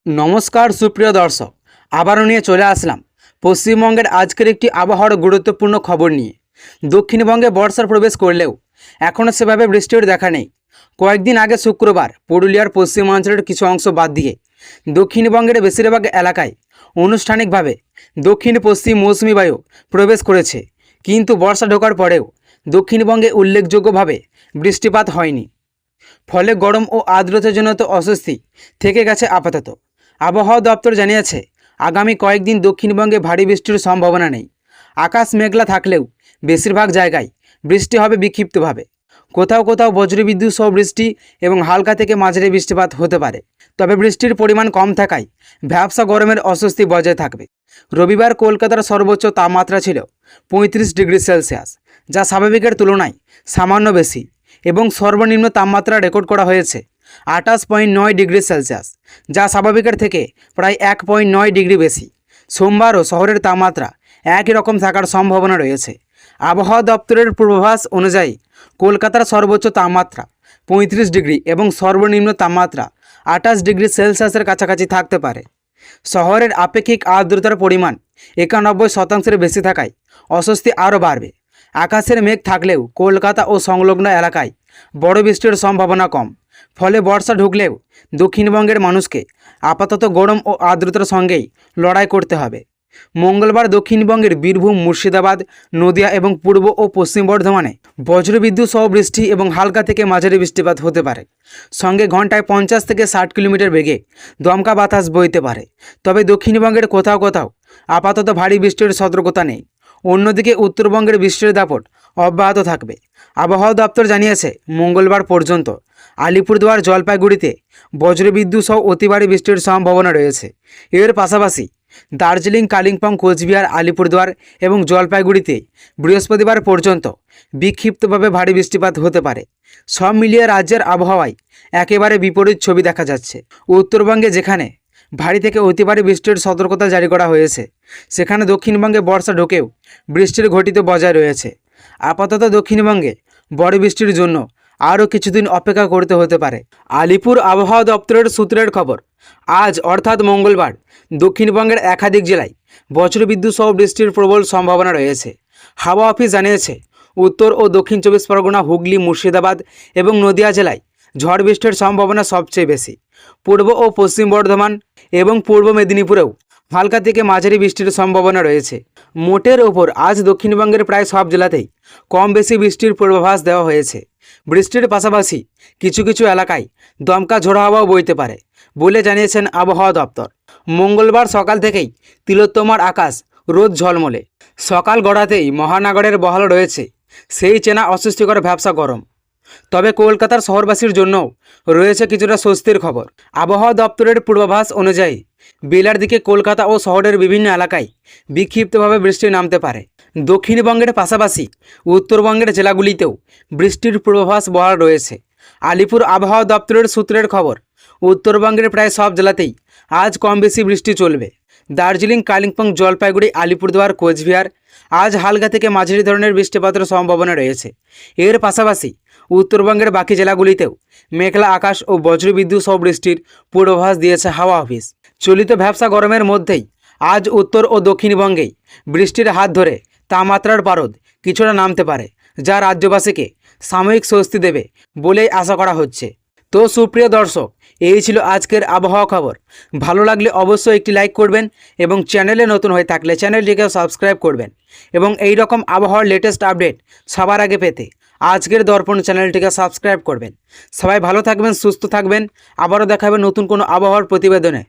নমস্কার সুপ্রিয় দর্শক, আবারও নিয়ে চলে আসলাম পশ্চিমবঙ্গের আজকের একটি আবহাওয়ার গুরুত্বপূর্ণ খবর নিয়ে। দক্ষিণবঙ্গে বর্ষার প্রবেশ করলেও এখনও সেভাবে বৃষ্টির দেখা নেই। কয়েকদিন আগে শুক্রবার পুরুলিয়ার পশ্চিমাঞ্চলের কিছু অংশ বাদ দিয়ে দক্ষিণবঙ্গের বেশিরভাগ এলাকায় আনুষ্ঠানিকভাবে দক্ষিণ পশ্চিম মৌসুমি বায়ু প্রবেশ করেছে, কিন্তু বর্ষা ঢোকার পরেও দক্ষিণবঙ্গে উল্লেখযোগ্যভাবে বৃষ্টিপাত হয়নি। ফলে গরম ও আর্দ্রতাজনিত অস্বস্তি থেকে গেছে আপাতত। আবহাওয়া দপ্তর জানিয়েছে, আগামী কয়েকদিন দক্ষিণবঙ্গে ভারী বৃষ্টির সম্ভাবনা নেই। আকাশ মেঘলা থাকলেও বেশিরভাগ জায়গায় বৃষ্টি হবে বিক্ষিপ্তভাবে। কোথাও কোথাও বজ্রবিদ্যুৎ সহ বৃষ্টি এবং হালকা থেকে মাঝারি বৃষ্টিপাত হতে পারে। তবে বৃষ্টির পরিমাণ কম থাকায় ভ্যাপসা গরমের অস্বস্তি বজায় থাকবে। রবিবার কলকাতার সর্বোচ্চ তাপমাত্রা ছিল 35 ডিগ্রি সেলসিয়াস, যা স্বাভাবিকের তুলনায় সামান্য বেশি, এবং সর্বনিম্ন তাপমাত্রা রেকর্ড করা হয়েছে 28.9 ডিগ্রি সেলসিয়াস, যা স্বাভাবিকের থেকে প্রায় 1.9 ডিগ্রি বেশি। সোমবারও শহরের তাপমাত্রা একই রকম থাকার সম্ভাবনা রয়েছে। আবহাওয়া দপ্তরের পূর্বাভাস অনুযায়ী কলকাতার সর্বোচ্চ তাপমাত্রা 35 ডিগ্রি এবং সর্বনিম্ন তাপমাত্রা 28 ডিগ্রি সেলসিয়াসের কাছাকাছি থাকতে পারে। শহরের আপেক্ষিক আর্দ্রতার পরিমাণ 91% বেশি থাকায় অস্বস্তি আরও বাড়বে। আকাশের মেঘ থাকলেও কলকাতা ও সংলগ্ন এলাকায় বড় বৃষ্টির সম্ভাবনা কম। ফলে বর্ষা ঢুকলেও দক্ষিণবঙ্গের মানুষকে আপাতত গরম ও আর্দ্রতার সঙ্গেই লড়াই করতে হবে। মঙ্গলবার দক্ষিণবঙ্গের বীরভূম, মুর্শিদাবাদ, নদিয়া এবং পূর্ব ও পশ্চিম বর্ধমানে বজ্রবিদ্যুৎ সহ বৃষ্টি এবং হালকা থেকে মাঝারি বৃষ্টিপাত হতে পারে। সঙ্গে ঘন্টায় 50 থেকে 60 কিলোমিটার বেগে দমকা বাতাস বইতে পারে। তবে দক্ষিণবঙ্গের কোথাও কোথাও আপাতত ভারী বৃষ্টির সতর্কতা নেই। অন্যদিকে উত্তরবঙ্গের বৃষ্টির দাপট অব্যাহত থাকবে। আবহাওয়া দপ্তর জানিয়েছে, মঙ্গলবার পর্যন্ত আলিপুরদুয়ার, জলপাইগুড়িতে বজ্রবিদ্যুৎ সহ অতি ভারী বৃষ্টির সম্ভাবনা রয়েছে। এর পাশাপাশি দার্জিলিং, কালিম্পং, কোচবিহার, আলিপুরদুয়ার এবং জলপাইগুড়িতে বৃহস্পতিবার পর্যন্ত বিক্ষিপ্তভাবে ভারী বৃষ্টিপাত হতে পারে। সব মিলিয়ে রাজ্যের আবহাওয়ায় একেবারে বিপরীত ছবি দেখা যাচ্ছে। উত্তরবঙ্গে যেখানে ভারী থেকে অতি ভারী বৃষ্টির সতর্কতা জারি করা হয়েছে, সেখানে দক্ষিণবঙ্গে বর্ষা ঢোকেও বৃষ্টির ঘটিত বজায় রয়েছে। আপাতত দক্ষিণবঙ্গে বড় বৃষ্টির জন্য আরও কিছুদিন অপেক্ষা করতে হতে পারে। আলিপুর আবহাওয়া দপ্তরের সূত্রের খবর, আজ অর্থাৎ মঙ্গলবার দক্ষিণবঙ্গের একাধিক জেলায় বজ্রবিদ্যুৎ সহ বৃষ্টির প্রবল সম্ভাবনা রয়েছে। হাওয়া অফিস জানিয়েছে, উত্তর ও দক্ষিণ 24 পরগনা, হুগলি, মুর্শিদাবাদ এবং নদিয়া জেলায় ঝড় বৃষ্টির সম্ভাবনা সবচেয়ে বেশি। পূর্ব ও পশ্চিম বর্ধমান এবং পূর্ব মেদিনীপুরেও হালকা থেকে মাঝারি বৃষ্টির সম্ভাবনা রয়েছে। মোটের ওপর আজ দক্ষিণবঙ্গের প্রায় সব জেলাতেই কম বেশি বৃষ্টির পূর্বাভাস দেওয়া হয়েছে। বৃষ্টির পাশাপাশি কিছু কিছু এলাকায় দমকা ঝোড়ো হাওয়াও বইতে পারে বলে জানিয়েছেন আবহাওয়া দপ্তর। মঙ্গলবার সকাল থেকেই তিলোত্তমার আকাশ রোদ ঝলমলে। সকাল গড়াতেই মহানগরের বহাল রয়েছে সেই চেনা অস্বস্তিকর ভ্যাপসা গরম। তবে কলকাতার শহরবাসীর জন্যও রয়েছে কিছুটা স্বস্তির খবর। আবহাওয়া দপ্তরের পূর্বাভাস অনুযায়ী বেলার দিকে কলকাতা ও শহরের বিভিন্ন এলাকায় বিক্ষিপ্তভাবে বৃষ্টি নামতে পারে। দক্ষিণবঙ্গের পাশাপাশি উত্তরবঙ্গের জেলাগুলিতেও বৃষ্টির পূর্বাভাস বহাল রয়েছে। আলিপুর আবহাওয়া দপ্তরের সূত্রের খবর, উত্তরবঙ্গের প্রায় সব জেলাতেই আজ কম বেশি বৃষ্টি চলবে। দার্জিলিং, কালিম্পং, জলপাইগুড়ি, আলিপুরদুয়ার, কোচবিহার আজ হালকা থেকে মাঝারি ধরনের বৃষ্টিপাতের সম্ভাবনা রয়েছে। এর পাশাপাশি উত্তরবঙ্গের বাকি জেলাগুলিতেও মেঘলা আকাশ ও বজ্রবিদ্যুৎ সহ বৃষ্টির পূর্বাভাস দিয়েছে হাওয়া অফিস। চলিত ভ্যাপসা গরমের মধ্যেই আজ উত্তর ও দক্ষিণবঙ্গেই বৃষ্টির হাত ধরে তাপমাত্রার পারদ কিছুটা নামতে পারে, যা রাজ্যবাসীকে সাময়িক স্বস্তি দেবে বলেই আশা করা হচ্ছে। তো সুপ্রিয় দর্শক, এই ছিল আজকের আবহাওয়া খবর। ভালো লাগলে অবশ্যই একটি লাইক করবেন এবং চ্যানেলে নতুন হয়ে থাকলে চ্যানেলটিকে সাবস্ক্রাইব করবেন এবং এই রকম আবহাওয়ার লেটেস্ট আপডেট সবার আগে পেতে আজকের দর্পণ চ্যানেলটিকে সাবস্ক্রাইব করবেন। সবাই ভালো থাকবেন, সুস্থ থাকবেন। আবারও দেখা হবে নতুন কোনো আবহাওয়ার প্রতিবেদনে।